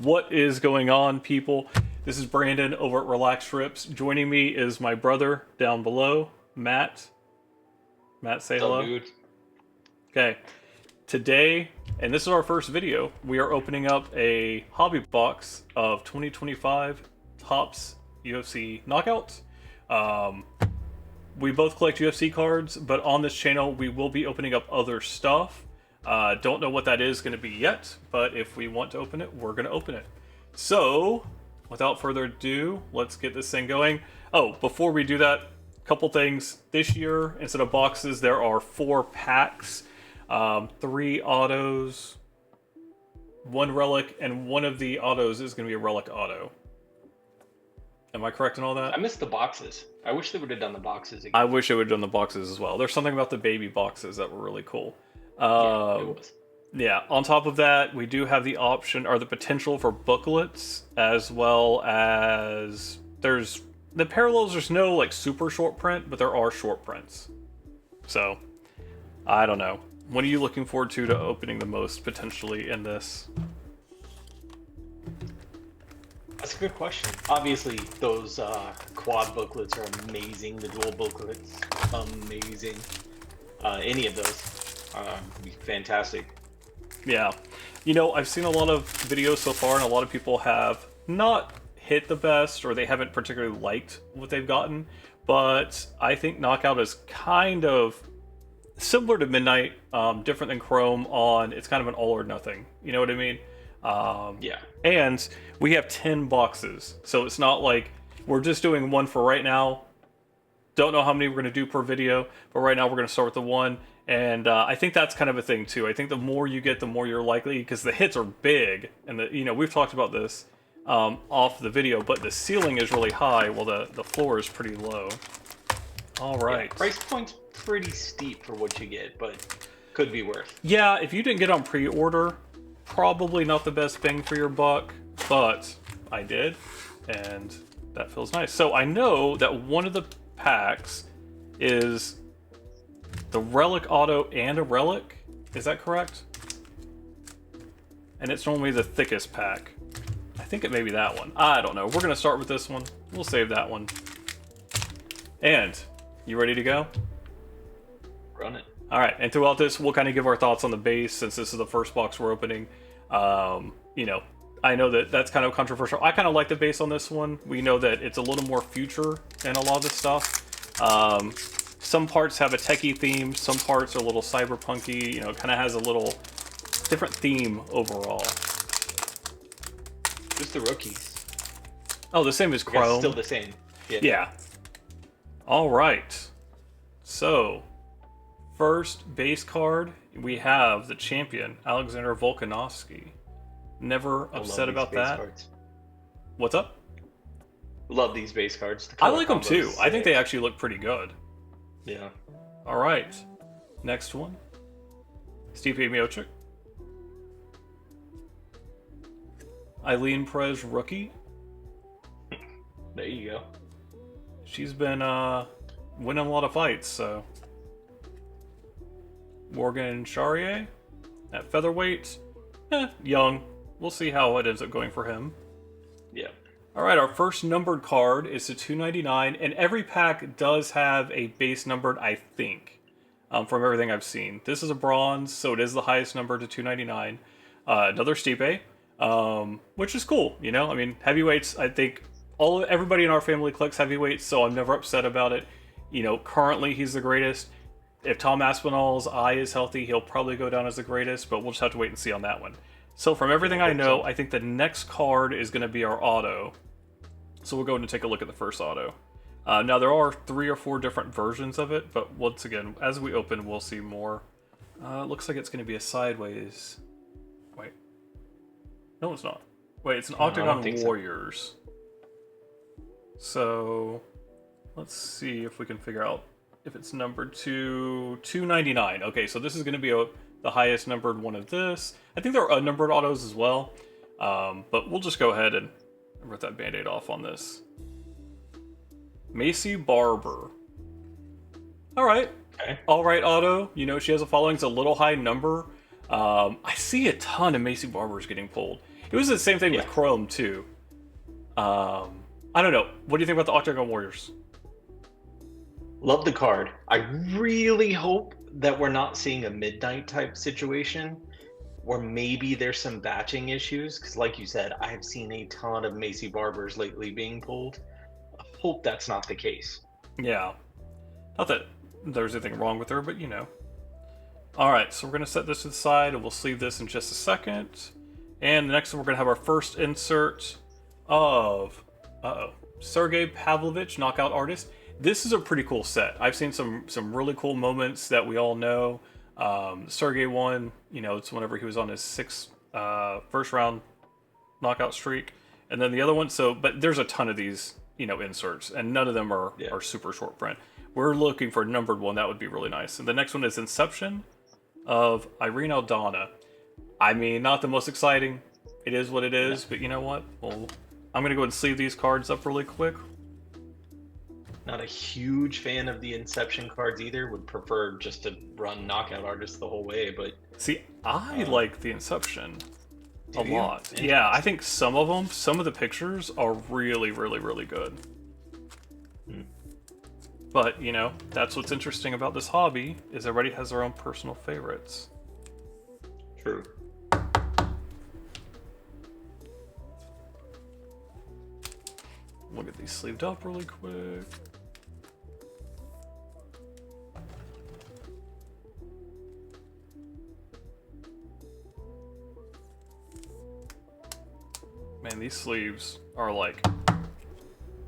What is going on, people? This is Brandon over at Relax Trips. Joining me is my brother down below, Matt. Matt, say What's up, hello. dude? Okay, today, and this is our first video, we are opening up a hobby box of 2025 Topps UFC Knockouts. Um, we both collect UFC cards, but on this channel we will be opening up other stuff. Don't know what that is going to be yet, but if we want to open it, we're going to open it. So, without further ado, let's get this thing going. Oh, before we do that, couple things. This year, instead of boxes, there are 4 packs, 3 autos, 1 relic, and one of the autos is going to be a relic auto. Am I correct in all that? I missed the boxes. I wish they would have done the boxes again. I wish they would have done the boxes as well. There's something about the baby boxes that were really cool. Yeah, it was. Yeah, on top of that, we do have the option or the potential for booklets, as well as there's the parallels. There's no like super short print, but there are short prints. So, I don't know. What are you looking forward to opening the most potentially in this? That's a good question. Obviously, those quad booklets are amazing. The dual booklets, amazing. Any of those would be fantastic. Yeah. You know, I've seen a lot of videos so far, and a lot of people have not hit the best, or they haven't particularly liked what they've gotten, but I think Knockout is kind of similar to Midnight, different than Chrome on, it's kind of an all or nothing. You know what I mean? Yeah. And we have 10 boxes, so it's not like we're just doing one for right now. Don't know how many we're going to do per video, but right now we're going to start with the one. And I think that's kind of a thing too. I think the more you get, the more you're likely, because the hits are big, and we've talked about this off the video, but the ceiling is really high while the floor is pretty low. All right. Yeah, price point's pretty steep for what you get, but could be worth. Yeah, if you didn't get on pre-order, probably not the best bang for your buck, but I did, and that feels nice. So I know that one of the packs is the relic auto and a relic. Is that correct? And it's normally the thickest pack. I think it may be that one. I don't know. We're going to start with this one. We'll save that one. And, you ready to go? Run it. All right, and throughout this, we'll kind of give our thoughts on the base, since this is the first box we're opening. I know that that's kind of controversial. I kind of like the base on this one. We know that it's a little more future than a lot of the stuff. Some parts have a techie theme, some parts are a little cyberpunky, it kind of has a little different theme overall. Just the rookies. Oh, the same as Yeah, Chrome. still the same. Yeah. All right. So, first base card, we have the champion, Alexander Volkanovski. Never upset about that. Cards. What's up? Love these base cards. I like them too. I think they actually look pretty good. Yeah. All right. Next one. Stipe Miocic. Eileen Perez rookie. There you go. She's been winning a lot of fights, so. Morgan Charrier at featherweight. Young. We'll see how it ends up going for him. Yeah. All right, our first numbered card is to 299, and every pack does have a base numbered, I think, from everything I've seen. This is a bronze, so it is the highest number to 299. Another Stipe, which is cool, I mean, heavyweights, I think everybody in our family collects heavyweights, so I'm never upset about it. Currently he's the greatest. If Tom Aspinall's eye is healthy, he'll probably go down as the greatest, but we'll just have to wait and see on that one. So from everything I know, I think the next card is going to be our auto. So we'll go ahead and take a look at the first auto. Now there are 3 or 4 different versions of it, but once again, as we open, we'll see more. Looks like it's going to be a sideways. Wait. No, it's not. Wait, it's an Octagon Warriors. So let's see if we can figure out if it's numbered to 299. Okay, so this is going to be the highest numbered one of this. I think there are unnumbered autos as well, but we'll just go ahead and rip that band-aid off on this. Macy Barber. All right. Okay. All right, auto. She has a following. It's a little high number. I see a ton of Macy Barbers getting pulled. It was the same thing with Yeah. Chrome too. I don't know. What do you think about the Octagon Warriors? Love the card. I really hope that we're not seeing a midnight type situation where maybe there's some batching issues. Because, like you said, I have seen a ton of Macy Barbers lately being pulled. I hope that's not the case. Yeah. Not that there's anything wrong with her, but you know. Alright, so we're going to set this to the side, and we'll sleeve this in just a second. And the next one, we're going to have our first insert of, Sergey Pavlovich, Knockout Artist. This is a pretty cool set. I've seen some really cool moments that we all know. Sergey one, you know, it's whenever he was on his first round knockout streak. And then the other one, but there's a ton of these, you know, inserts, and none of them are super short print. We're looking for a numbered one. That would be really nice. And the next one is Inception of Irene Aldana. I mean, not the most exciting. It is what it is, but you know what? Well, I'm going to go ahead and sleeve these cards up really quick. Not a huge fan of the Inception cards either. Would prefer just to run Knockout Artists the whole way, but... See, I like the Inception a you? lot. Yeah, I think some of the pictures are really, really, really good. But, you know, that's what's interesting about this hobby, is everybody has their own personal favorites. True. We'll get these sleeved up really quick. Man, these sleeves are like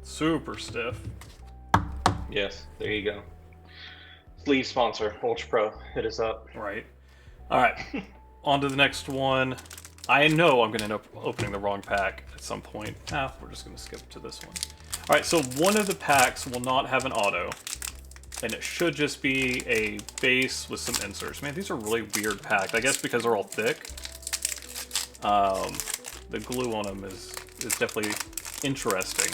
super stiff. Yes, there you go. Sleeve sponsor, Ultra Pro, hit us up. Right. Alright, on to the next one. I know I'm going to end up opening the wrong pack at some point. We're just going to skip to this one. Alright, so one of the packs will not have an auto. And it should just be a base with some inserts. Man, these are really weird packed. I guess because they're all thick. The glue on them is definitely interesting.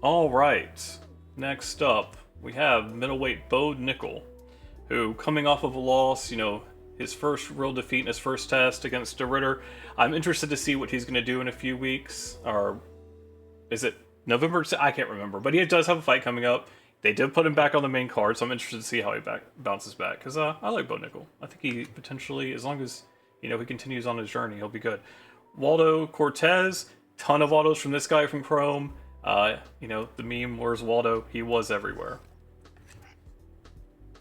Alright, next up, we have middleweight Bo Nickel, who, coming off of a loss, you know, his first real defeat in his first test against De Ritter. I'm interested to see what he's going to do in a few weeks. Or is it November? I can't remember. But he does have a fight coming up. They did put him back on the main card, so I'm interested to see how he bounces back. Because I like Bo Nickel. I think he potentially, as long as, you know, he continues on his journey, he'll be good. Waldo Cortez, ton of autos from this guy from Chrome. You know, the meme, where's Waldo? He was everywhere.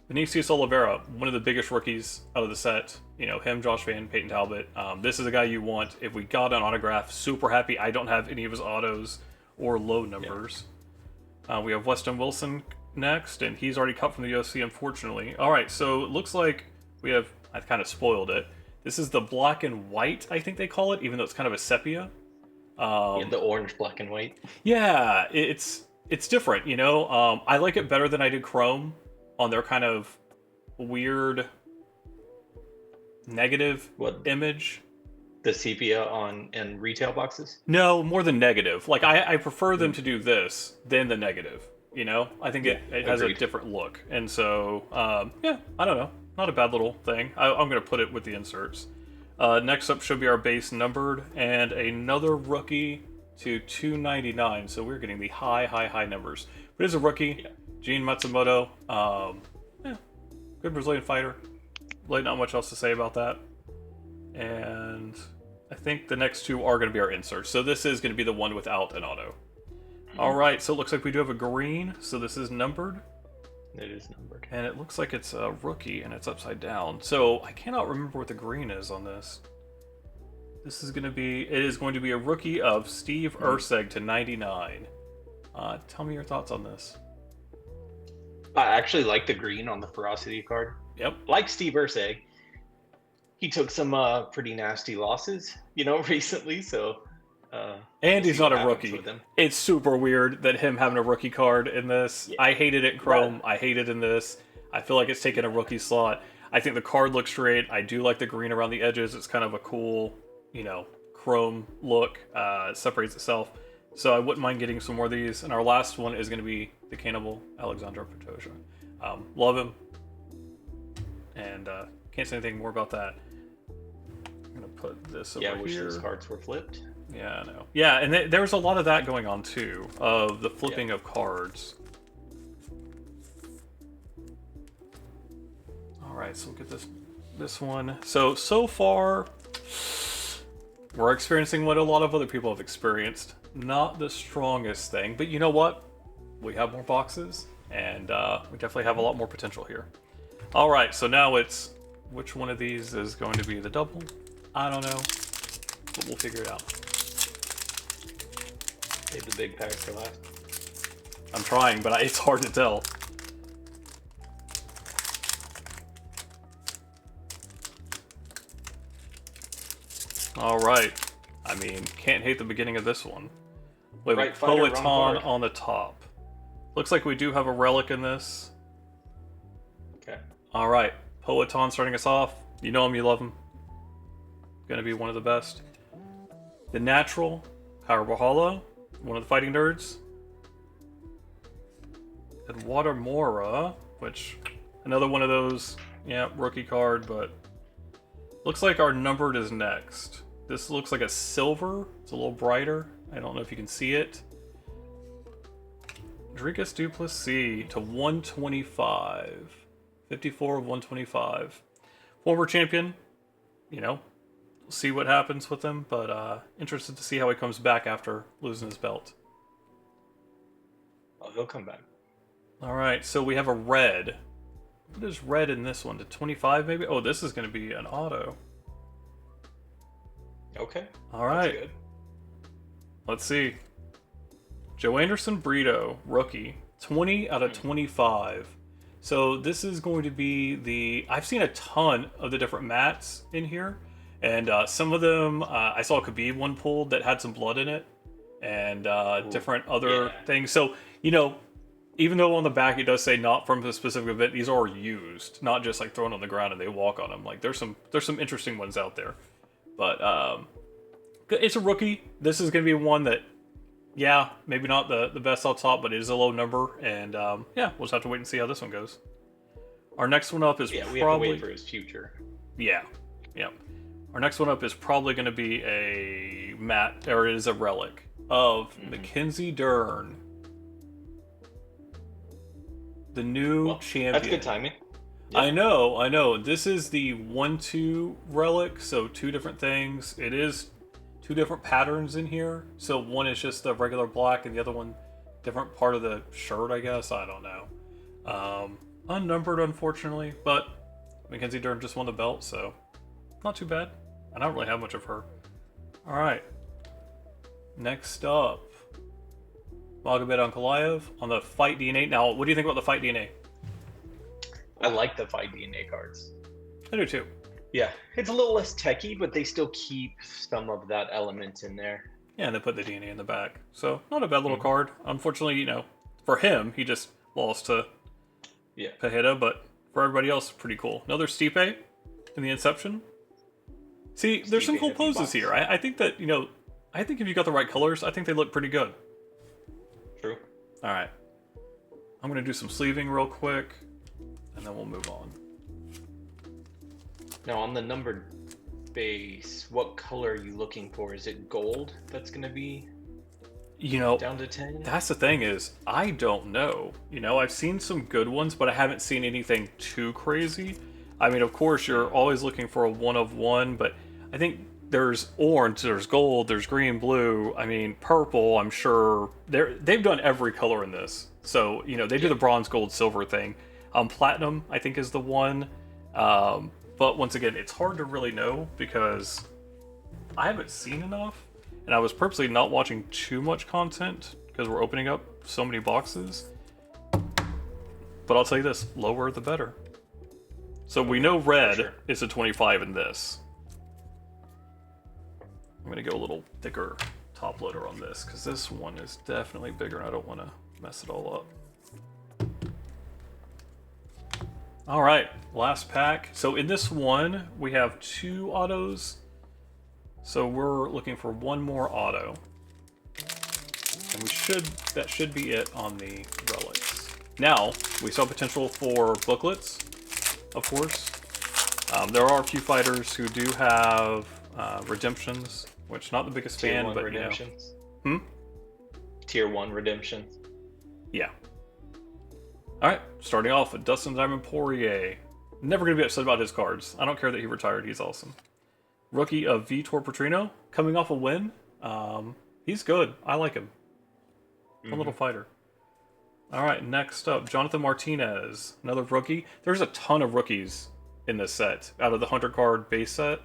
Vinicius Oliveira, one of the biggest rookies out of the set. You know, him, Josh Van, Peyton Talbot. This is a guy you want. If we got an autograph, super happy. I don't have any of his autos or low numbers. We have Weston Wilson next, and he's already cut from the UFC, unfortunately. Alright, so it looks like we have... I kind of spoiled it. This is the black and white, I think they call it, even though it's kind of a sepia. The orange, black, and white. Yeah, it's different, you know? I like it better than I did Chrome on their kind of weird negative image. The sepia in retail boxes? No, more than negative. Like, I prefer them to do this than the negative, you know? I think it has a different look. And so, yeah, I don't know. Not a bad little thing. I'm going to put it with the inserts. Next up should be our base numbered, and another rookie to 299. So we're getting the high numbers. But it is a rookie. Yeah. Gene Matsumoto, yeah, good Brazilian fighter. Really not much else to say about that. And I think the next two are going to be our inserts. So this is going to be the one without an auto. Alright, so it looks like we do have a green. So this is numbered. It is numbered. And it looks like it's a rookie and it's upside down. So I cannot remember what the green is on this. It is going to be a rookie of Steve Erceg to 99. Tell me your thoughts on this. I actually like the green on the Ferocity card. Yep. Like Steve Erceg, he took some pretty nasty losses, you know, recently. So, and he's not a rookie. It's super weird that him having a rookie card in this. Yeah. I hated it in Chrome. Right. I hate it in this. I feel like it's taken a rookie slot. I think the card looks great. I do like the green around the edges. It's kind of a cool, you know, Chrome look. It separates itself. So I wouldn't mind getting some more of these. And our last one is going to be the Cannibal Alexandra Pantoja. Love him. And can't say anything more about that. put this Yeah, I over wish here. those cards were flipped. Yeah, I know. Yeah, and there was a lot of that going on too, of the flipping of cards. All right, so we'll get this one. So far, we're experiencing what a lot of other people have experienced. Not the strongest thing, but you know what? We have more boxes, and we definitely have a lot more potential here. All right, so now it's which one of these is going to be the double? I don't know, but we'll figure it out. Save the big pack for last. I'm trying, but it's hard to tell. All right. I mean, can't hate the beginning of this one. We have a Poeton on the top. Looks like we do have a relic in this. Okay. All right. Poeton starting us off. You know him, you love him. Gonna be one of the best. The natural, Karabahala, one of the fighting nerds. And Watermora, which another one of those, yeah, rookie card, but looks like our numbered is next. This looks like a silver. It's a little brighter. I don't know if you can see it. Dricus Duplessis to 125. 54 of 125. Former champion. You know, we'll see what happens with him, but interested to see how he comes back after losing his belt. Oh, he'll come back. Alright, so we have a red. What is red in this one? To 25 maybe? Oh, this is going to be an auto. Okay. Alright. That's good. Let's see. Joe Anderson Brito, rookie. 20 out of 25. So this is going to be the... I've seen a ton of the different mats in here. And some of them, I saw a Khabib one pulled that had some blood in it. And different other things. So, you know, even though on the back it does say not from a specific event, these are used. Not just like thrown on the ground and they walk on them. Like there's some interesting ones out there. But it's a rookie. This is going to be one that, yeah, maybe not the best on top, but it is a low number. And yeah, we'll just have to wait and see how this one goes. Our next one up is we probably... have to wait for his future. Yeah. Our next one up is probably going to be a mat, or it is a relic of Mackenzie Dern. The new champion. That's good timing. Yeah. I know. This is the 1-2 relic, so two different things. It is two different patterns in here. So one is just the regular black, and the other one, different part of the shirt, I guess. I don't know. Unnumbered, unfortunately, but Mackenzie Dern just won the belt, so not too bad. I don't really have much of her. All right. Next up, Magomed Ankalaev on the Fight DNA. Now, what do you think about the Fight DNA? I like the Fight DNA cards. I do too. Yeah, it's a little less techy, but they still keep some of that element in there. Yeah, and they put the DNA in the back. So, not a bad little card. Unfortunately, you know, for him, he just lost to Pajeda, but for everybody else, pretty cool. Another Stipe in the Inception. See, there's some cool poses here. I think that, you know, I think if you got the right colors, I think they look pretty good. True. All right. I'm going to do some sleeving real quick, and then we'll move on. Now, on the numbered base, what color are you looking for? Is it gold that's going to be, you know, down to 10? That's the thing is, I don't know. You know, I've seen some good ones, but I haven't seen anything too crazy. I mean, of course, you're always looking for a one of one, but I think there's orange, there's gold, there's green, blue. I mean, purple, I'm sure. They've done every color in this. So, you know, they do the bronze, gold, silver thing. Platinum, I think, is the one. But once again, it's hard to really know because I haven't seen enough. And I was purposely not watching too much content because we're opening up so many boxes. But I'll tell you this, lower the better. So we know red is a 25 in this. I'm going to go a little thicker top loader on this because this one is definitely bigger and I don't want to mess it all up. All right, last pack. So in this one, we have 2 autos. So we're looking for one more auto. And that should be it on the relics. Now, we saw potential for booklets, of course. There are a few fighters who do have redemptions, which not the biggest Tier fan, 1 but redemptions. you know. Tier 1 redemptions. Yeah. All right, starting off with Dustin Diamond Poirier. Never going to be upset about his cards. I don't care that he retired. He's awesome. Rookie of Vitor Petrino, coming off a win. He's good. I like him. Fun little fighter. All right, next up, Jonathan Martinez, another rookie. There's a ton of rookies in this set. Out of the 100 card base set,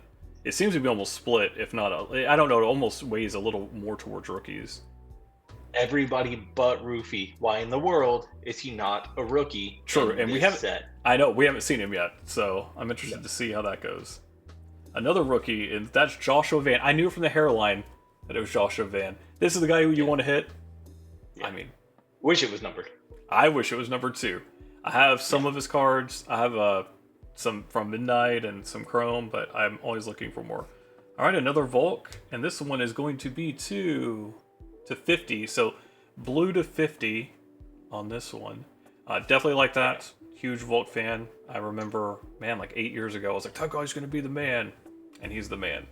it seems to be almost split, if not, I don't know, it almost weighs a little more towards rookies. Everybody but Roofy. Why in the world is he not a rookie? True, and we haven't. Set? I know we haven't seen him yet, so I'm interested to see how that goes. Another rookie, and that's Joshua Van. I knew from the hairline that it was Joshua Van. This is the guy who you want to hit. Yeah. I mean, wish it was numbered. I wish it was number 2. I have some of his cards. I have some from Midnight and some Chrome, but I'm always looking for more. All right, another Volk, and this one is going to be to 50. So blue to 50 on this one. Definitely like that. Huge Volk fan. I remember, man, like 8 years ago, I was like, that guy's going to be the man, and he's the man.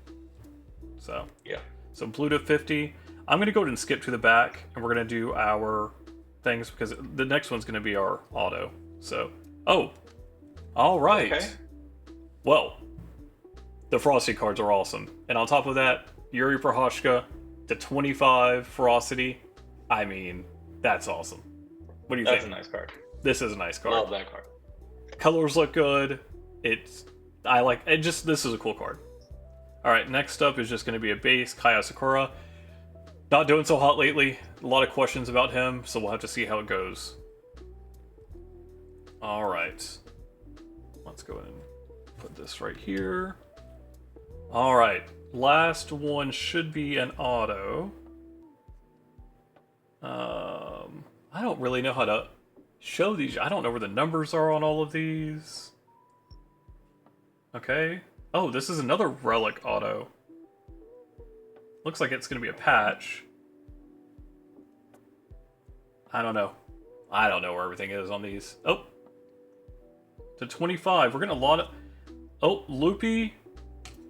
So yeah. So blue to 50. I'm going to go ahead and skip to the back, and we're going to do our things because the next one's going to be our auto. So, oh, all right. Okay. Well, the Frosty cards are awesome. And on top of that, Yuri Prohashka to 25 Ferocity. I mean, that's awesome. What do you think? That's a nice card. This is a nice card. Love that card. Colors look good. I like it. Just this is a cool card. All right, next up is just going to be a base Kaya Sakura. Not doing so hot lately. A lot of questions about him, so we'll have to see how it goes. All right. Let's go ahead and put this right here. All right. Last one should be an auto. I don't really know how to show these. I don't know where the numbers are on all of these. Okay. Oh, this is another relic auto. Looks like it's going to be a patch. I don't know. I don't know where everything is on these. Oh. To 25. We're getting a lot of... Oh, Loopy,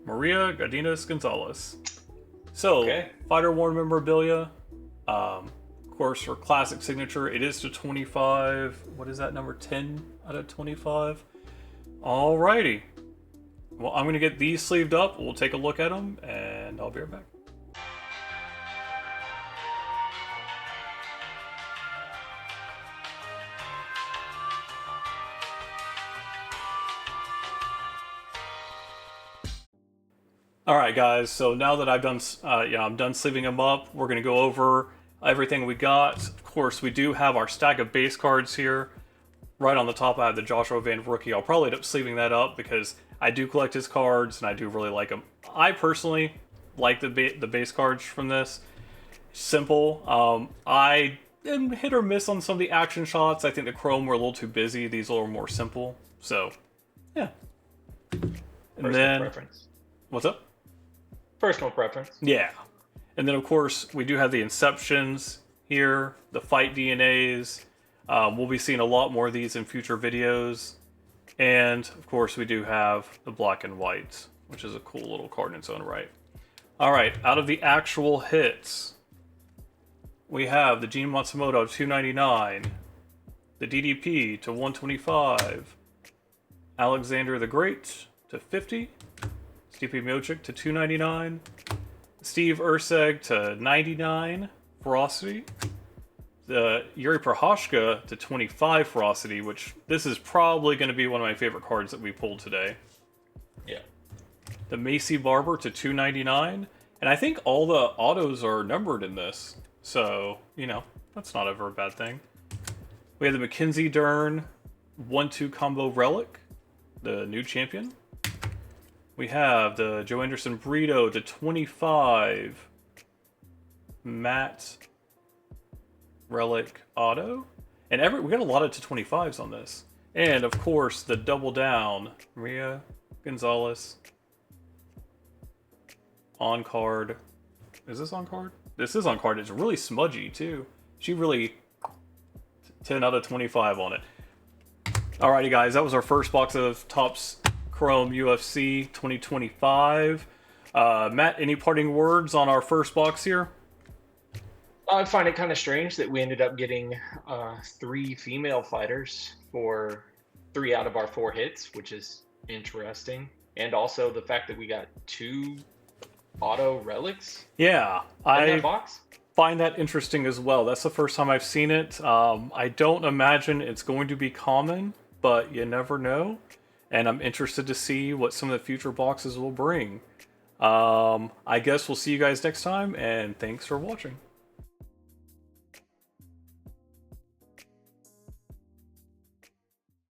Maria Gardinas Gonzalez. So, okay. Fighter Worn memorabilia. Of course, for classic signature, it is to 25. What is that number? 10 out of 25? Alrighty. Well, I'm going to get these sleeved up. We'll take a look at them, and I'll be right back. All right, guys. So now that I've done, I'm done sleeving them up. We're going to go over everything we got. Of course, we do have our stack of base cards here. Right on the top, I have the Joshua Van rookie. I'll probably end up sleeving that up because I do collect his cards and I do really like them. I personally like the base cards from this. Simple. I am hit or miss on some of the action shots. I think the Chrome were a little too busy. These are a little more simple. So, yeah. And personal preference. What's up? Personal preference. Yeah. And then, of course, we do have the Inceptions here, the Fight DNAs. We'll be seeing a lot more of these in future videos. And, of course, we do have the Black and White, which is a cool little card in its own right. All right, out of the actual hits, we have the Gene Matsumoto 299, the DDP to 125, Alexander the Great to 50, Stipe Miocic to 299, Steve Urseg to 99 Ferocity, the Yuri Prohashka to 25 Ferocity, which this is probably going to be one of my favorite cards that we pulled today. Yeah. The Macy Barber to 299, and I think all the autos are numbered in this, so, you know, that's not ever a bad thing. We have the Mackenzie Dern 1-2 combo relic, the new champion. We have the Joe Anderson Brito to 25 matte relic auto, and we got a lot of to 25s on this. And of course, the double down Maria Gonzalez on card. Is this on card? This is on card. It's really smudgy too. She really 10 out of 25 on it. Alrighty, guys, that was our first box of Topps Chrome UFC 2025. Matt, any parting words on our first box here? I find it kind of strange that we ended up getting 3 female fighters for 3 out of our 4 hits, which is interesting. And also the fact that we got 2 auto relics Yeah, in that I box. find that interesting as well. That's the first time I've seen it. I don't imagine it's going to be common, but you never know. And I'm interested to see what some of the future boxes will bring. I guess we'll see you guys next time, and thanks for watching.